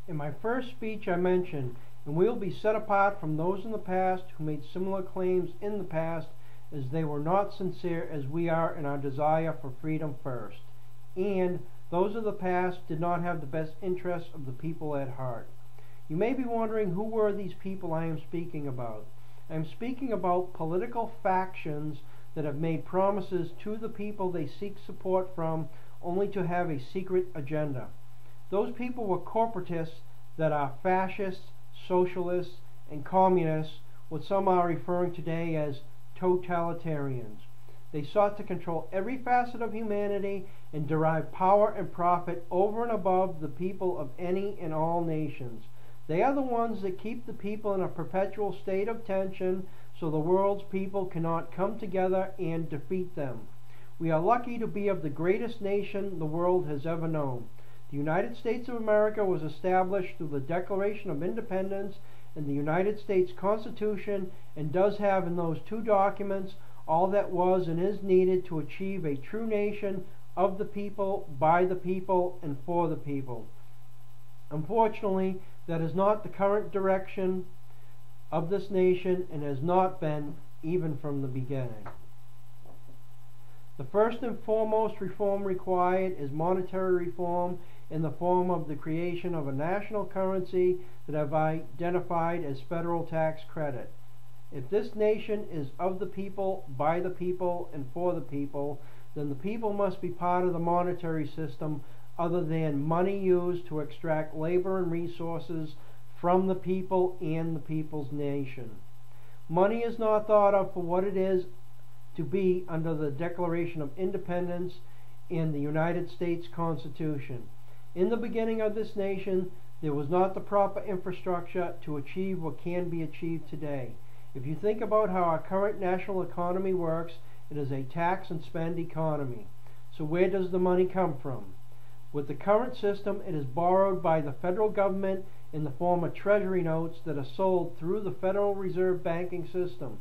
In my first speech I mentioned, and we will be set apart from those in the past who made similar claims in the past, as they were not sincere as we are in our desire for freedom first. And those of the past did not have the best interests of the people at heart. You may be wondering, who were these people I am speaking about? I am speaking about political factions that have made promises to the people they seek support from, only to have a secret agenda. Those people were corporatists that are fascists, socialists, and communists, what some are referring today as totalitarians. They sought to control every facet of humanity and derive power and profit over and above the people of any and all nations. They are the ones that keep the people in a perpetual state of tension, so the world's people cannot come together and defeat them. We are lucky to be of the greatest nation the world has ever known. The United States of America was established through the Declaration of Independence and the United States Constitution, and does have in those two documents all that was and is needed to achieve a true nation of the people, by the people, and for the people. Unfortunately, that is not the current direction of this nation, and has not been even from the beginning. The first and foremost reform required is monetary reform, in the form of the creation of a national currency that I've identified as federal tax credit. If this nation is of the people, by the people, and for the people, then the people must be part of the monetary system, other than money used to extract labor and resources from the people and the people's nation. Money is not thought of for what it is to be under the Declaration of Independence in the United States Constitution. In the beginning of this nation, there was not the proper infrastructure to achieve what can be achieved today. If you think about how our current national economy works, it is a tax and spend economy. So where does the money come from? With the current system, it is borrowed by the federal government in the form of treasury notes that are sold through the Federal Reserve banking system.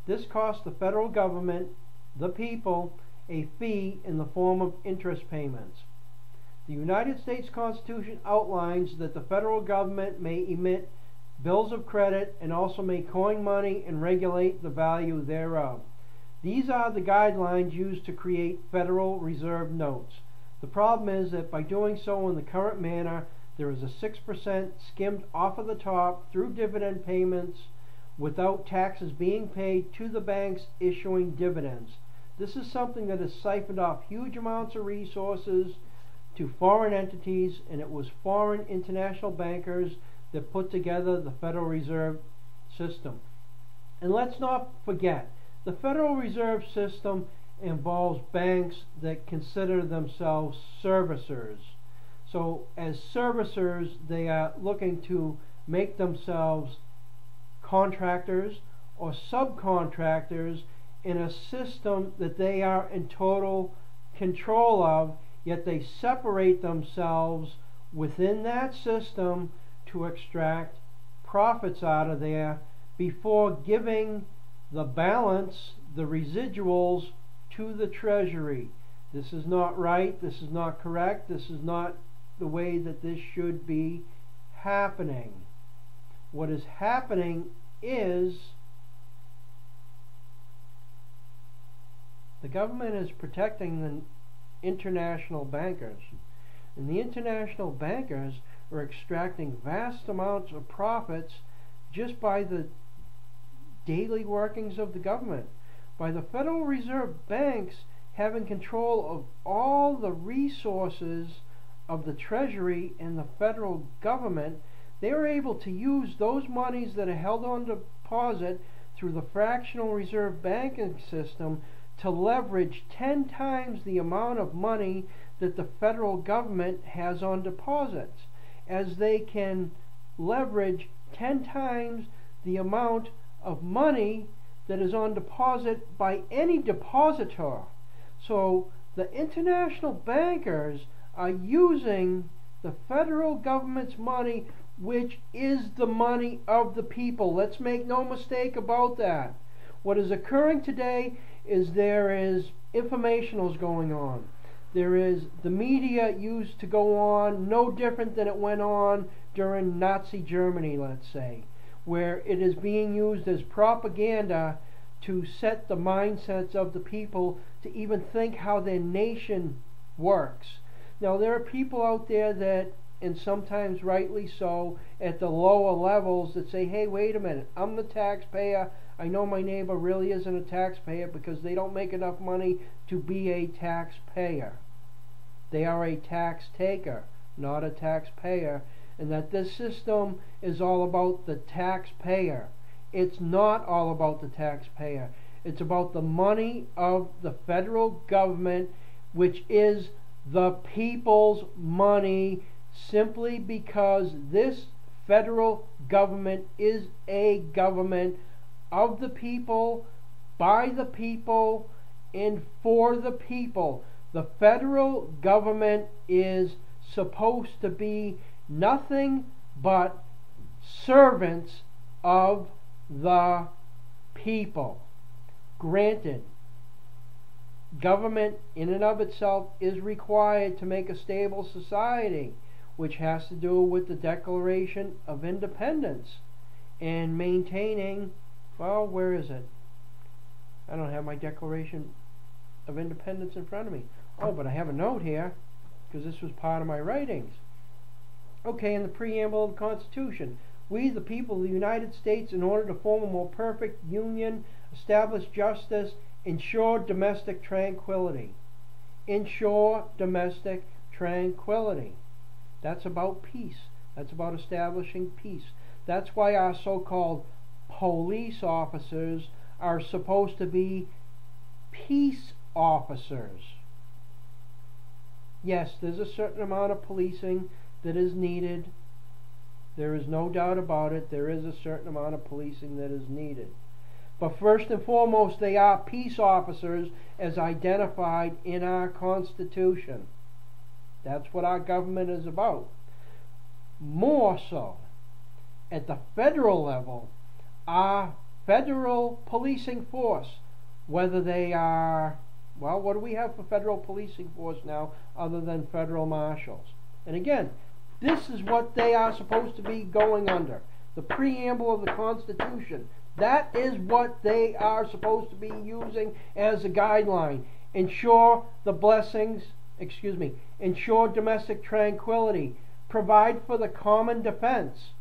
This costs the federal government, the people, a fee in the form of interest payments. The United States Constitution outlines that the federal government may emit bills of credit and also may coin money and regulate the value thereof. These are the guidelines used to create Federal Reserve notes. The problem is that by doing so in the current manner, there is a 6% skimmed off of the top through dividend payments without taxes being paid to the banks issuing dividends. This is something that has siphoned off huge amounts of resources to foreign entities, and it was foreign international bankers that put together the Federal Reserve System. And let's not forget, the Federal Reserve System involves banks that consider themselves servicers. So as servicers, they are looking to make themselves contractors or subcontractors in a system that they are in total control of, yet they separate themselves within that system to extract profits out of there before giving the balance, the residuals, to the Treasury. This is not right, this is not correct, this is not the way that this should be happening. What is happening is the government is protecting the international bankers, and the international bankers are extracting vast amounts of profits just by the daily workings of the government. By the Federal Reserve banks having control of all the resources of the Treasury and the federal government, they are able to use those monies that are held on deposit through the fractional reserve banking system to leverage 10 times the amount of money that the federal government has on deposits, as they can leverage 10 times the amount of money that is on deposit by any depositor. So the international bankers are using the federal government's money, which is the money of the people. Let's make no mistake about that. What is occurring today is there is informationals going on. There is the media used to go on no different than it went on during Nazi Germany, let's say, where it is being used as propaganda to set the mindsets of the people to even think how their nation works. Now, there are people out there that, and sometimes rightly so, at the lower levels that say, hey, wait a minute, I'm the taxpayer. I know my neighbor really isn't a taxpayer because they don't make enough money to be a taxpayer. They are a tax taker, not a taxpayer, and that this system is all about the taxpayer. It's not all about the taxpayer. It's about the money of the federal government, which is the people's money, simply because this federal government is a government of the people, by the people, and for the people. The federal government is supposed to be nothing but servants of the people. Granted, government in and of itself is required to make a stable society, which has to do with the Declaration of Independence and maintaining, well, where is it? I don't have my Declaration of Independence in front of me. Oh, but I have a note here because this was part of my writings. Okay, in the Preamble of the Constitution, we, the people of the United States, in order to form a more perfect union, establish justice, ensure domestic tranquility. Ensure domestic tranquility. That's about peace. That's about establishing peace. That's why our so-called police officers are supposed to be peace officers. Yes, there's a certain amount of policing that is needed. There is no doubt about it. There is a certain amount of policing that is needed. But first and foremost, they are peace officers as identified in our Constitution. That's what our government is about. More so, at the federal level, our federal policing force, whether they are, well, what do we have for federal policing force now other than federal marshals? And again, this is what they are supposed to be going under. The Preamble of the Constitution. That is what they are supposed to be using as a guideline. Ensure domestic tranquility. Provide for the common defense.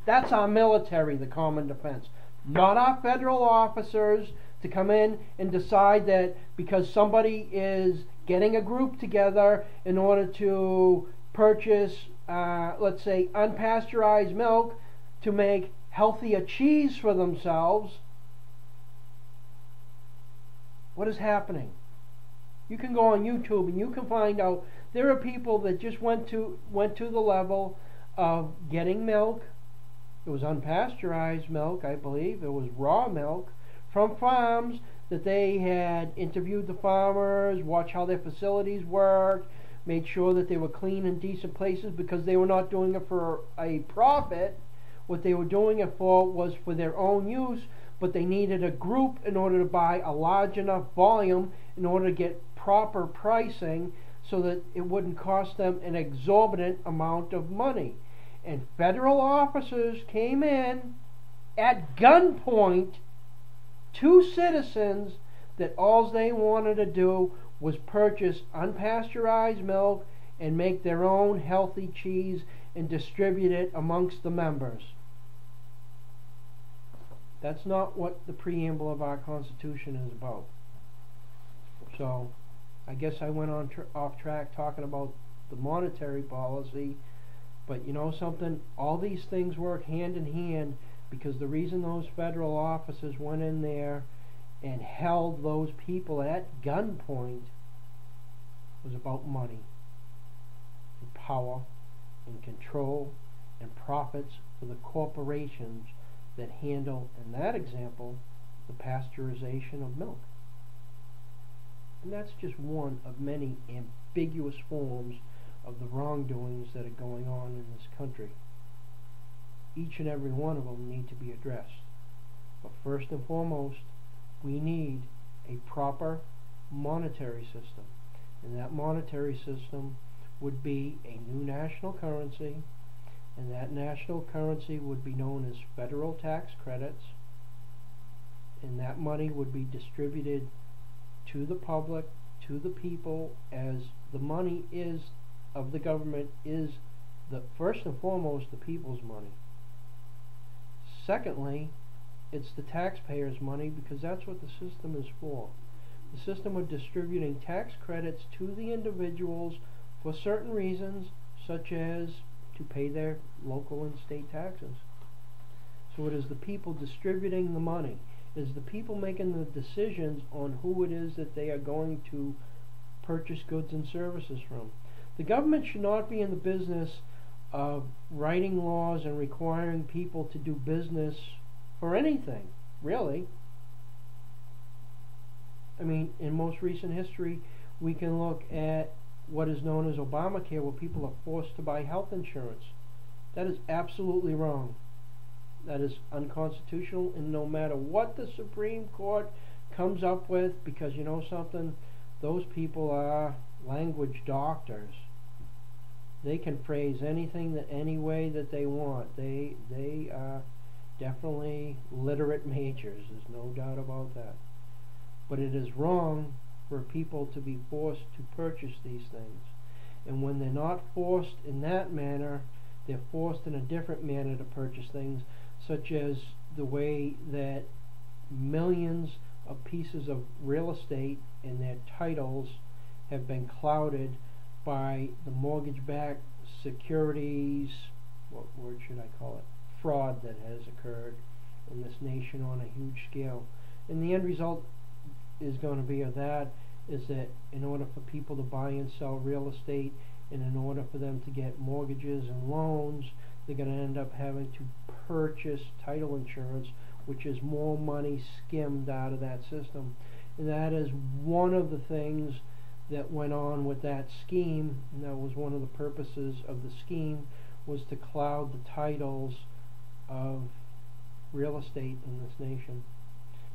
That's our military, the common defense. Not our federal officers to come in and decide that because somebody is getting a group together in order to purchase, let's say, unpasteurized milk to make healthier cheese for themselves. What is happening? You can go on YouTube and you can find out there are people that just went to the level of getting milk. It was unpasteurized milk, I believe. It was raw milk from farms that they had interviewed the farmers, watched how their facilities worked, made sure that they were clean and decent places because they were not doing it for a profit. What they were doing it for was for their own use, but they needed a group in order to buy a large enough volume in order to get proper pricing so that it wouldn't cost them an exorbitant amount of money. And federal officers came in at gunpoint to citizens that all they wanted to do was purchase unpasteurized milk and make their own healthy cheese and distribute it amongst the members. That's not what the preamble of our Constitution is about. So, I guess I went off track talking about the monetary policy, but you know something? All these things work hand in hand because the reason those federal officers went in there and held those people at gunpoint was about money and power and control and profits for the corporations that handle, in that example, the pasteurization of milk. And that's just one of many ambiguous forms of the wrongdoings that are going on in this country. Each and every one of them need to be addressed. But first and foremost, we need a proper monetary system. And that monetary system would be a new national currency and that national currency would be known as federal tax credits, and that money would be distributed to the public, to the people, as the money is of the government is the first and foremost the people's money. Secondly, it's the taxpayers' money, because that's what the system is for. The system of distributing tax credits to the individuals for certain reasons, such as to pay their local and state taxes. So it is the people distributing the money. It is the people making the decisions on who it is that they are going to purchase goods and services from. The government should not be in the business of writing laws and requiring people to do business for anything, really. I mean, in most recent history, we can look at what is known as Obamacare, where people are forced to buy health insurance. That is absolutely wrong. That is unconstitutional, and no matter what the Supreme Court comes up with, because you know something, those people are language doctors. They can phrase anything that any way that they want. They are definitely literate majors. There's no doubt about that. But it is wrong for people to be forced to purchase these things. And when they're not forced in that manner, they're forced in a different manner to purchase things, such as the way that millions of pieces of real estate and their titles have been clouded by the mortgage-backed securities, what word should I call it, fraud that has occurred in this nation on a huge scale. And the end result is going to be of that is that in order for people to buy and sell real estate, and in order for them to get mortgages and loans, they're going to end up having to purchase title insurance, which is more money skimmed out of that system. And that is one of the things that went on with that scheme, and that was one of the purposes of the scheme, was to cloud the titles of real estate in this nation.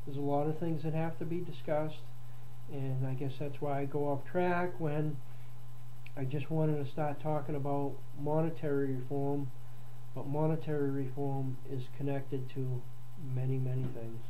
There's a lot of things that have to be discussed, and I guess that's why I go off track when I just wanted to start talking about monetary reform, but monetary reform is connected to many, many things.